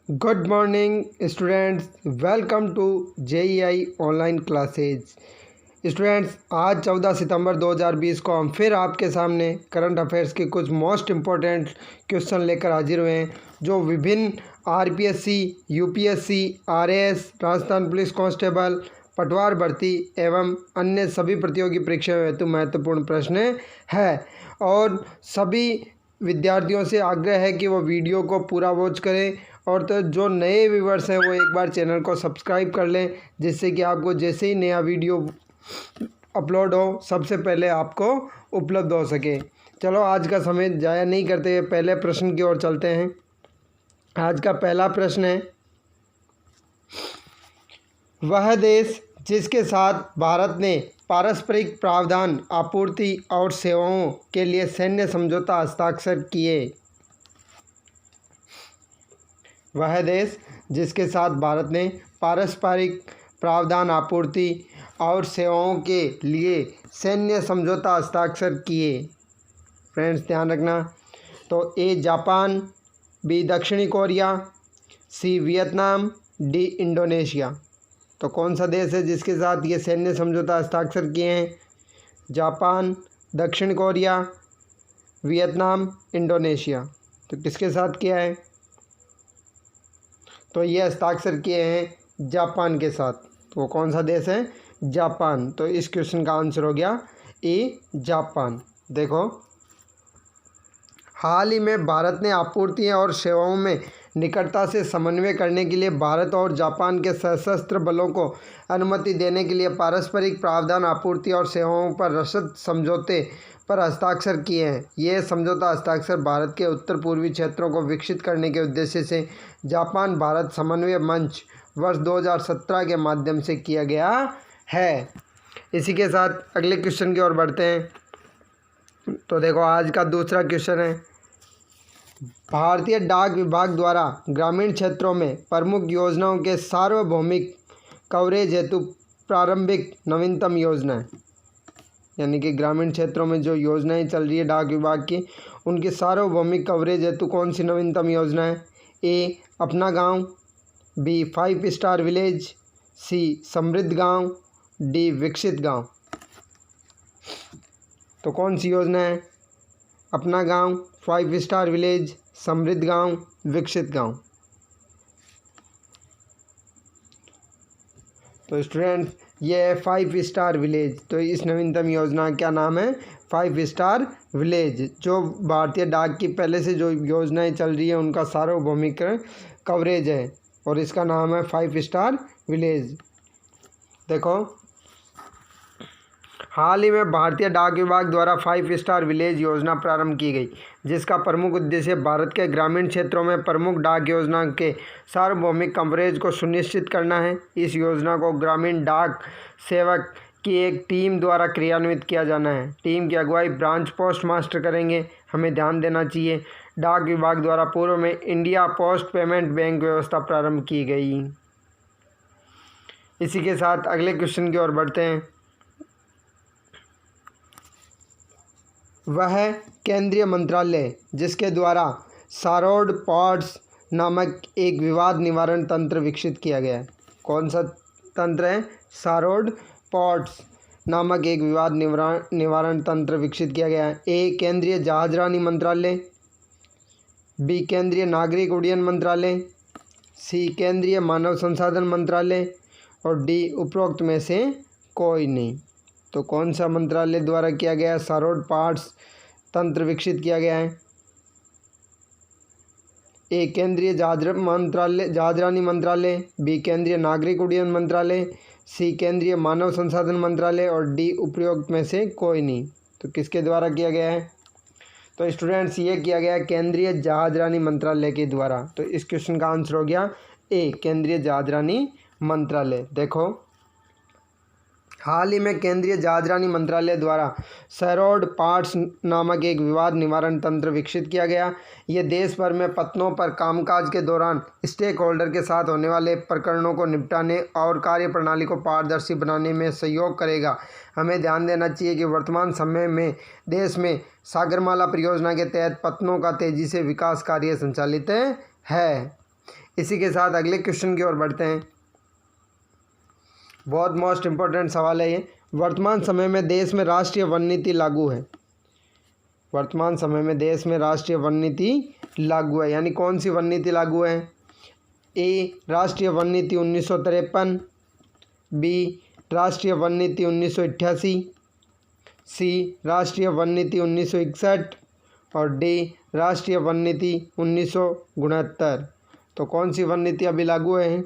Good morning students, welcome to JEE online classes. Students, आज 14 सितंबर 2020 को हम फिर आपके सामने करंट अफेयर्स के कुछ मोस्ट इम्पोर्टेंट क्वेश्चन लेकर हाजिर हुए हैं, जो विभिन्न RPSC, UPSC, RAS, Rajasthan police constable, पटवार भर्ती एवं अन्य सभी प्रतियोगी परीक्षाओं हेतु महत्वपूर्ण प्रश्न है। और सभी विद्यार्थियों से आग्रह है कि वो वीडियो को पूरा वॉच करें, और तो जो नए व्यूवर्स हैं वो एक बार चैनल को सब्सक्राइब कर लें, जिससे कि आपको जैसे ही नया वीडियो अपलोड हो सबसे पहले आपको उपलब्ध हो सके। चलो, आज का समय ज़ाया नहीं करते हुए पहले प्रश्न की ओर चलते हैं। आज का पहला प्रश्न है, वह देश जिसके साथ भारत ने पारस्परिक प्रावधान, आपूर्ति और सेवाओं के लिए सैन्य समझौता हस्ताक्षर किए। वह देश जिसके साथ भारत ने पारस्परिक प्रावधान, आपूर्ति और सेवाओं के लिए सैन्य समझौता हस्ताक्षर किए। फ्रेंड्स, ध्यान रखना। तो ए जापान, बी दक्षिणी Korea, C Vietnam, D Indonesia. तो कौन सा देश है जिसके साथ ये सैन्य समझौता हस्ताक्षर किए हैं? जापान, दक्षिण कोरिया, वियतनाम, इंडोनेशिया। तो किसके साथ किया है? तो ये हस्ताक्षर किए हैं जापान के साथ। तो वो कौन सा देश है? जापान। तो इस क्वेश्चन का आंसर हो गया ए जापान। देखो, हाल ही में भारत ने आपूर्ति और सेवाओं में निकटता से समन्वय करने के लिए भारत और जापान के सशस्त्र बलों को अनुमति देने के लिए पारस्परिक प्रावधान, आपूर्ति और सेवाओं पर रसद समझौते पर हस्ताक्षर किए हैं। ये समझौता हस्ताक्षर भारत के उत्तर पूर्वी क्षेत्रों को विकसित करने के उद्देश्य से जापान भारत समन्वय मंच वर्ष 2017 के माध्यम से किया गया है। इसी के साथ अगले क्वेश्चन की ओर बढ़ते हैं। तो देखो, आज का दूसरा क्वेश्चन है, भारतीय डाक विभाग द्वारा ग्रामीण क्षेत्रों में प्रमुख योजनाओं के सार्वभौमिक कवरेज हेतु प्रारंभिक नवीनतम योजना। यानी कि ग्रामीण क्षेत्रों में जो योजनाएं चल रही है डाक विभाग की, उनकी सार्वभौमिक कवरेज हेतु कौन सी नवीनतम योजना है? ए अपना गांव, बी 5 स्टार विलेज, सी समृद्ध गांव, डी विकसित गांव। तो कौन सी योजना है? अपना गांव, 5 स्टार विलेज, समृद्ध गांव, विकसित गांव। तो स्टूडेंट, ये है 5 स्टार विलेज। तो इस नवीनतम योजना का क्या नाम है? 5 स्टार विलेज। जो भारतीय डाक की पहले से जो योजनाएं चल रही है उनका सार्वभौमिक कवरेज है, और इसका नाम है 5 स्टार विलेज। देखो, हाल ही में भारतीय डाक विभाग द्वारा 5 स्टार विलेज योजना प्रारंभ की गई, जिसका प्रमुख उद्देश्य भारत के ग्रामीण क्षेत्रों में प्रमुख डाक योजना के सार्वभौमिक कवरेज को सुनिश्चित करना है। इस योजना को ग्रामीण डाक सेवक की एक टीम द्वारा क्रियान्वित किया जाना है। टीम की अगुवाई ब्रांच पोस्ट मास्टर करेंगे। हमें ध्यान देना चाहिए, डाक विभाग द्वारा पूर्व में इंडिया पोस्ट पेमेंट बैंक व्यवस्था प्रारंभ की गई। इसी के साथ अगले क्वेश्चन की ओर बढ़ते हैं। वह केंद्रीय मंत्रालय जिसके द्वारा सारोड पॉड्स नामक एक विवाद निवारण तंत्र विकसित किया गया है। कौन सा तंत्र है? सारोड पॉड्स नामक एक विवाद निवारण तंत्र विकसित किया गया है। ए केंद्रीय जहाजरानी मंत्रालय, बी केंद्रीय नागरिक उड्डयन मंत्रालय, सी केंद्रीय मानव संसाधन मंत्रालय, और डी उपरोक्त में से कोई नहीं। तो कौन सा मंत्रालय द्वारा किया गया सारोड पार्ट्स तंत्र विकसित किया गया है? ए केंद्रीय जहाजरानी मंत्रालय, बी केंद्रीय नागरिक उड्डयन मंत्रालय, सी केंद्रीय मानव संसाधन मंत्रालय, और डी उपरोक्त में से कोई नहीं। तो किसके द्वारा किया गया है? तो स्टूडेंट्स, ये किया गया केंद्रीय जहाजरानी मंत्रालय के द्वारा। तो इस क्वेश्चन का आंसर हो गया ए केंद्रीय जहाजरानी मंत्रालय। देखो, हाल ही में केंद्रीय जहाजरानी मंत्रालय द्वारा सैरोड पार्ट्स नामक एक विवाद निवारण तंत्र विकसित किया गया। ये देश भर में पत्तनों पर कामकाज के दौरान स्टेक होल्डर के साथ होने वाले प्रकरणों को निपटाने और कार्यप्रणाली को पारदर्शी बनाने में सहयोग करेगा। हमें ध्यान देना चाहिए कि वर्तमान समय में देश में सागरमाला परियोजना के तहत पत्तनों का तेजी से विकास कार्य संचालित है। इसी के साथ अगले क्वेश्चन की ओर बढ़ते हैं। बहुत मोस्ट इम्पोर्टेंट सवाल है ये। वर्तमान समय में देश में राष्ट्रीय वन नीति लागू है। वर्तमान समय में देश में राष्ट्रीय वन नीति लागू है, यानी कौन सी वन नीति लागू है? ए राष्ट्रीय वन नीति 1953, बी राष्ट्रीय वन नीति 1988, सी राष्ट्रीय वन नीति 1961 और डी राष्ट्रीय वन नीति 1969। तो कौन सी वन नीति अभी लागू है?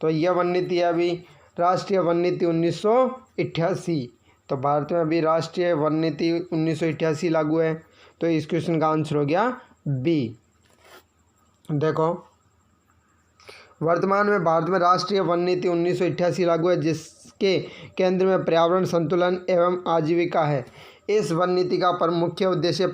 तो यह वन नीति है अभी राष्ट्रीय वन नीति 1988। तो भारत में अभी राष्ट्रीय वन नीति 1988 लागू है। तो इस क्वेश्चन का आंसर हो गया बी। देखो, वर्तमान में भारत में राष्ट्रीय वन नीति 1988 लागू है, जिसके केंद्र में पर्यावरण संतुलन एवं आजीविका है। इस वन नीति का मुख्य उद्देश्य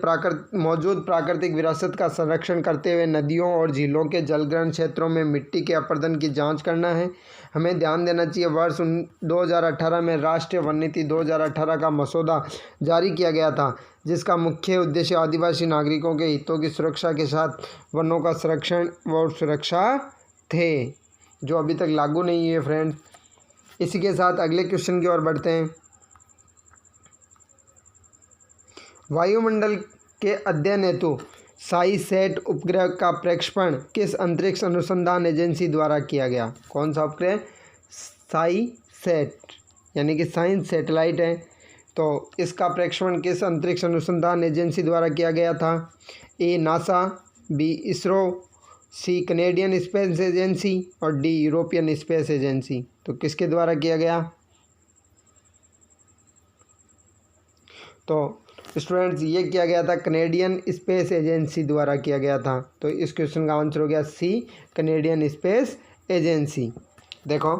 मौजूद प्राकृतिक विरासत का संरक्षण करते हुए नदियों और झीलों के जलग्रहण क्षेत्रों में मिट्टी के अपरदन की जांच करना है। हमें ध्यान देना चाहिए, वर्ष 2018 में राष्ट्रीय वन नीति 2018 का मसौदा जारी किया गया था, जिसका मुख्य उद्देश्य आदिवासी नागरिकों के हितों की सुरक्षा के साथ वनों का संरक्षण और सुरक्षा थे, जो अभी तक लागू नहीं है फ्रेंड्स। इसी के साथ अगले क्वेश्चन की ओर बढ़ते हैं। वायुमंडल के अध्ययन हेतु साईसैट उपग्रह का प्रक्षेपण किस अंतरिक्ष अनुसंधान एजेंसी द्वारा किया गया? कौन सा उपग्रह? साईसैट, यानी कि साइंस सैटेलाइट है। तो इसका प्रक्षेपण किस अंतरिक्ष अनुसंधान एजेंसी द्वारा किया गया था? A NASA, B ISRO, C Canadian Space Agency और डी यूरोपियन स्पेस एजेंसी। तो किसके द्वारा किया गया? तो स्टूडेंट्स, ये किया गया था कनेडियन स्पेस एजेंसी द्वारा किया गया था। तो इस क्वेश्चन का आंसर हो गया सी कनेडियन स्पेस एजेंसी। देखो,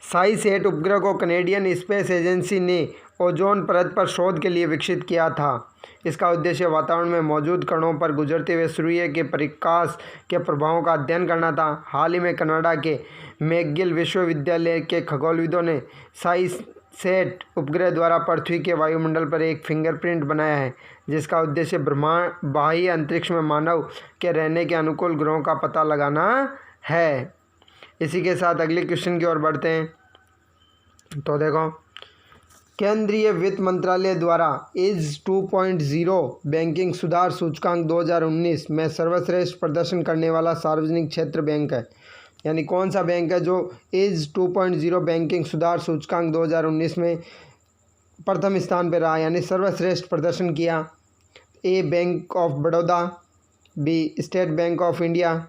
साईसैट उपग्रह को कनेडियन स्पेस एजेंसी ने ओजोन परत पर शोध के लिए विकसित किया था। इसका उद्देश्य वातावरण में मौजूद कणों पर गुजरते हुए सूर्य के प्रकाश के प्रभावों का अध्ययन करना था। हाल ही में कनाडा के मैकगिल विश्वविद्यालय के खगोलविदों ने साईसैट उपग्रह द्वारा पृथ्वी के वायुमंडल पर एक फिंगरप्रिंट बनाया है, जिसका उद्देश्य ब्रह्मांड बाह्य अंतरिक्ष में मानव के रहने के अनुकूल ग्रहों का पता लगाना है। इसी के साथ अगले क्वेश्चन की ओर बढ़ते हैं। तो देखो, केंद्रीय वित्त मंत्रालय द्वारा एज 2.0 बैंकिंग सुधार सूचकांक 2019 में सर्वश्रेष्ठ प्रदर्शन करने वाला सार्वजनिक क्षेत्र बैंक है। यानी कौन सा बैंक है जो एज 2.0 बैंकिंग सुधार सूचकांक 2019 में प्रथम स्थान पर रहा, यानी सर्वश्रेष्ठ प्रदर्शन किया? A bank of Baroda, B state bank of India,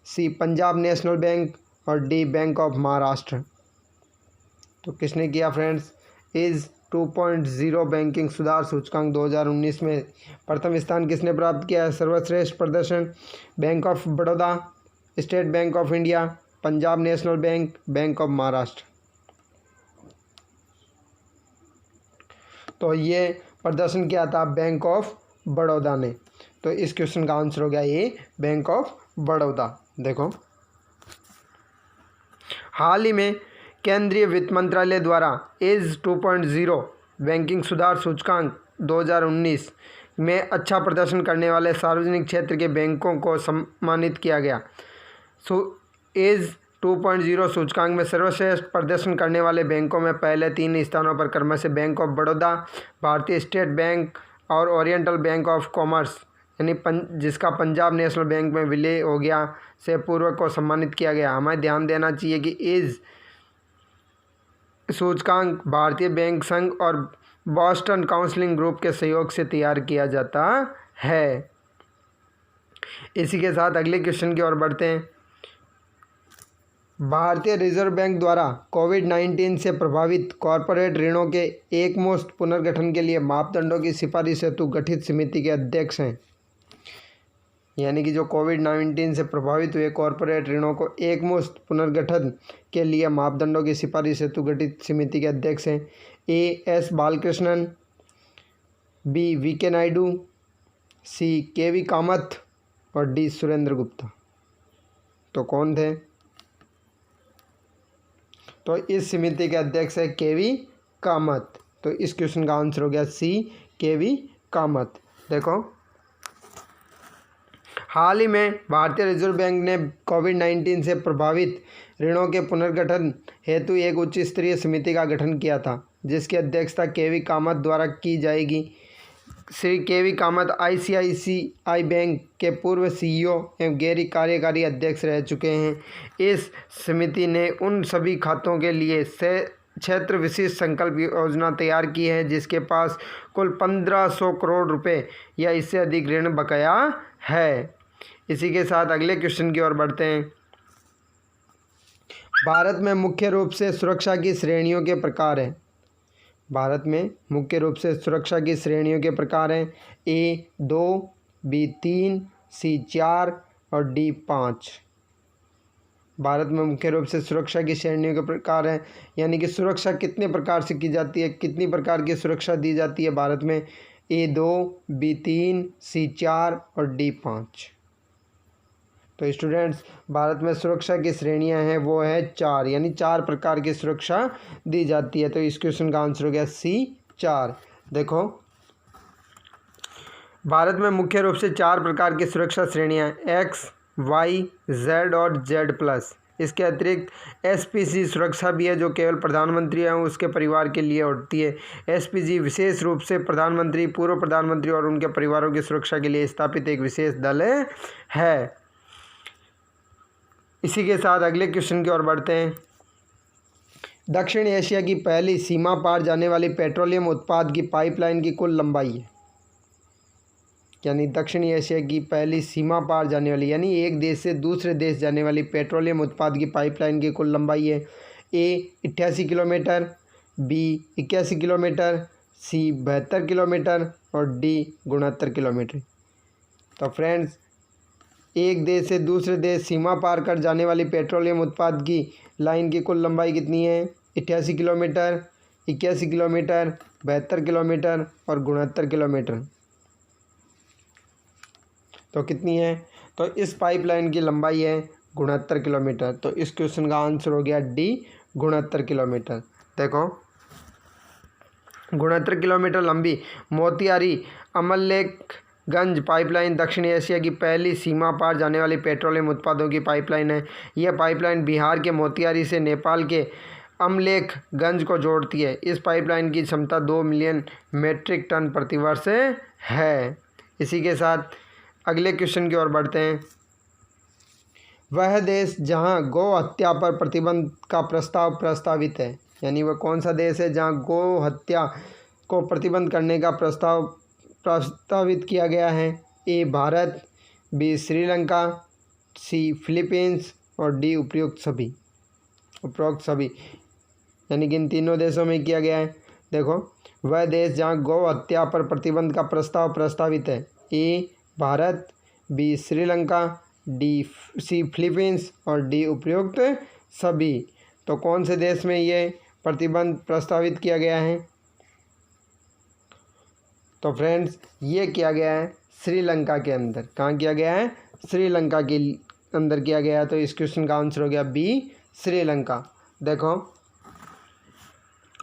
C Punjab national bank और डी बैंक ऑफ महाराष्ट्र। तो किसने किया फ्रेंड्स? एज 2.0 बैंकिंग सुधार सूचकांक 2019 में प्रथम स्थान किसने प्राप्त किया है? सर्वश्रेष्ठ प्रदर्शन bank of Baroda, state bank of India, Punjab national bank, bank of Maharashtra. तो ये प्रदर्शन किया था बैंक ऑफ बड़ौदा ने। तो इस क्वेश्चन का आंसर हो गया ये बैंक ऑफ बड़ौदा। देखो, हाल ही में केंद्रीय वित्त मंत्रालय द्वारा एज 2.0 बैंकिंग सुधार सूचकांक 2019 में अच्छा प्रदर्शन करने वाले सार्वजनिक क्षेत्र के बैंकों को सम्मानित किया गया। एज 2.0 सूचकांक में सर्वश्रेष्ठ प्रदर्शन करने वाले बैंकों में पहले 3 स्थानों पर क्रमशः बैंक ऑफ बड़ौदा, भारतीय स्टेट बैंक और ओरिएंटल बैंक ऑफ कॉमर्स, यानी जिसका पंजाब नेशनल बैंक में विलय हो गया, से पूर्व को सम्मानित किया गया। हमें ध्यान देना चाहिए कि एज सूचकांक भारतीय बैंक संघ और बॉस्टन काउंसलिंग ग्रुप के सहयोग से तैयार किया जाता है। इसी के साथ अगले क्वेश्चन की ओर बढ़ते हैं। भारतीय रिजर्व बैंक द्वारा कोविड-19 से प्रभावित कॉरपोरेट ऋणों के एकमुश्त पुनर्गठन के लिए मापदंडों की सिफारिश हेतु गठित समिति के अध्यक्ष हैं। यानी कि जो कोविड-19 से प्रभावित हुए कॉरपोरेट ऋणों को एकमुश्त पुनर्गठन के लिए मापदंडों की सिफारिश हेतु गठित समिति के अध्यक्ष हैं। A S Balakrishnan, B V K Naidu, सी के वी कामत और डी सुरेंद्र गुप्ता। तो कौन थे? तो इस समिति के अध्यक्ष है के वी कामत। तो इस क्वेश्चन का आंसर हो गया सी के वी कामत। देखो, हाल ही में भारतीय रिजर्व बैंक ने कोविड-19 से प्रभावित ऋणों के पुनर्गठन हेतु एक उच्च स्तरीय समिति का गठन किया था, जिसकी अध्यक्षता केवी कामत द्वारा की जाएगी। श्री केवी कामत आईसीआईसीआई बैंक के पूर्व सीईओ एवं गैर कार्यकारी अध्यक्ष रह चुके हैं। इस समिति ने उन सभी खातों के लिए क्षेत्र विशिष्ट संकल्प योजना तैयार की है जिसके पास कुल 1500 करोड़ रुपए या इससे अधिक ऋण बकाया है। इसी के साथ अगले क्वेश्चन की ओर बढ़ते हैं। भारत में मुख्य रूप से सुरक्षा की श्रेणियों के प्रकार हैं। भारत में मुख्य रूप से सुरक्षा की श्रेणियों के प्रकार हैं A2, B3, C4 और D5। भारत में मुख्य रूप से सुरक्षा की श्रेणियों के प्रकार हैं, यानी कि सुरक्षा कितने प्रकार से की जाती है, कितनी प्रकार की सुरक्षा दी जाती है भारत में, A2, B3, C4 और D5। तो स्टूडेंट्स, भारत में सुरक्षा की श्रेणियां हैं वो है 4, यानी 4 प्रकार की सुरक्षा दी जाती है। तो इस क्वेश्चन का आंसर हो गया C4। देखो, भारत में मुख्य रूप से 4 प्रकार की सुरक्षा श्रेणियां हैं, X, Y, Z और Z+। इसके अतिरिक्त एसपीजी सुरक्षा भी है जो केवल प्रधानमंत्री हैं उसके परिवार के लिए होती है। एसपीजी विशेष रूप से प्रधानमंत्री, पूर्व प्रधानमंत्री और उनके परिवारों की सुरक्षा के लिए स्थापित एक विशेष दल है। इसी के साथ अगले क्वेश्चन की ओर बढ़ते हैं। दक्षिण एशिया की पहली सीमा पार जाने वाली पेट्रोलियम उत्पाद की पाइपलाइन की कुल लंबाई है, यानी दक्षिण एशिया की पहली सीमा पार जाने वाली, यानी एक देश से दूसरे देश जाने वाली पेट्रोलियम उत्पाद की पाइपलाइन की कुल लंबाई है A 88 kilometre, B 81 kilometre, C 72 kilometre और D 69 किलोमीटर। तो फ्रेंड्स, एक देश से दूसरे देश सीमा पार कर जाने वाली पेट्रोलियम उत्पाद की लाइन की कुल लंबाई कितनी है? 88 किलोमीटर, 81 किलोमीटर, 72 किलोमीटर और 69 किलोमीटर। तो कितनी है? तो इस पाइपलाइन की लंबाई है 69 किलोमीटर। तो इस क्वेश्चन का आंसर हो गया D 69 किलोमीटर। देखो, 69 किलोमीटर लंबी मोतिहारी अमलेखगंज पाइपलाइन दक्षिण एशिया की पहली सीमा पार जाने वाली पेट्रोलियम उत्पादों की पाइपलाइन है। यह पाइपलाइन बिहार के मोतिहारी से नेपाल के अमलेखगंज को जोड़ती है। इस पाइपलाइन की क्षमता 2 मिलियन मीट्रिक टन प्रतिवर्ष है। इसी के साथ अगले क्वेश्चन की ओर बढ़ते हैं। वह देश जहां गौ हत्या पर प्रतिबंध का प्रस्ताव प्रस्तावित है, यानी वह कौन सा देश है जहां गौ हत्या को प्रतिबंध करने का प्रस्ताव प्रस्तावित किया गया है? A Bharat, B Sri Lanka, C Philippines और D उपरोक्त सभी, यानी कि इन तीनों देशों में किया गया है। देखो, वह देश जहां गौ हत्या पर प्रतिबंध का प्रस्ताव प्रस्तावित है, A Bharat, B Sri Lanka, C Philippines और D उपरोक्त सभी। तो कौन से देश में ये प्रतिबंध प्रस्तावित किया गया है? तो फ्रेंड्स, ये किया गया है श्रीलंका के अंदर। कहाँ किया गया है? श्रीलंका के अंदर किया गया है। तो इस क्वेश्चन का आंसर हो गया B श्रीलंका। देखो,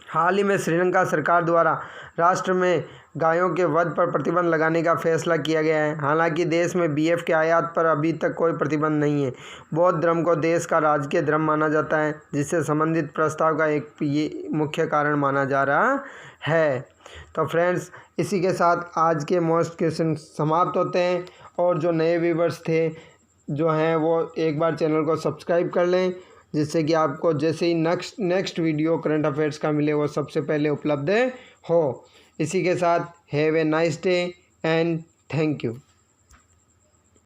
हाल ही में श्रीलंका सरकार द्वारा राष्ट्र में गायों के वध पर प्रतिबंध लगाने का फैसला किया गया है। हालांकि देश में बीएफ के आयात पर अभी तक कोई प्रतिबंध नहीं है। बौद्ध धर्म को देश का राजकीय धर्म माना जाता है, जिससे संबंधित प्रस्ताव का एक ये मुख्य कारण माना जा रहा है। तो फ्रेंड्स, इसी के साथ आज के मोस्ट क्वेश्चन समाप्त होते हैं। और जो नए व्यूवर्स थे जो हैं वो एक बार चैनल को सब्सक्राइब कर लें, जिससे कि आपको जैसे ही नेक्स्ट वीडियो करंट अफेयर्स का मिले वो सबसे पहले उपलब्ध हो। इसी के साथ have a nice day and thank you.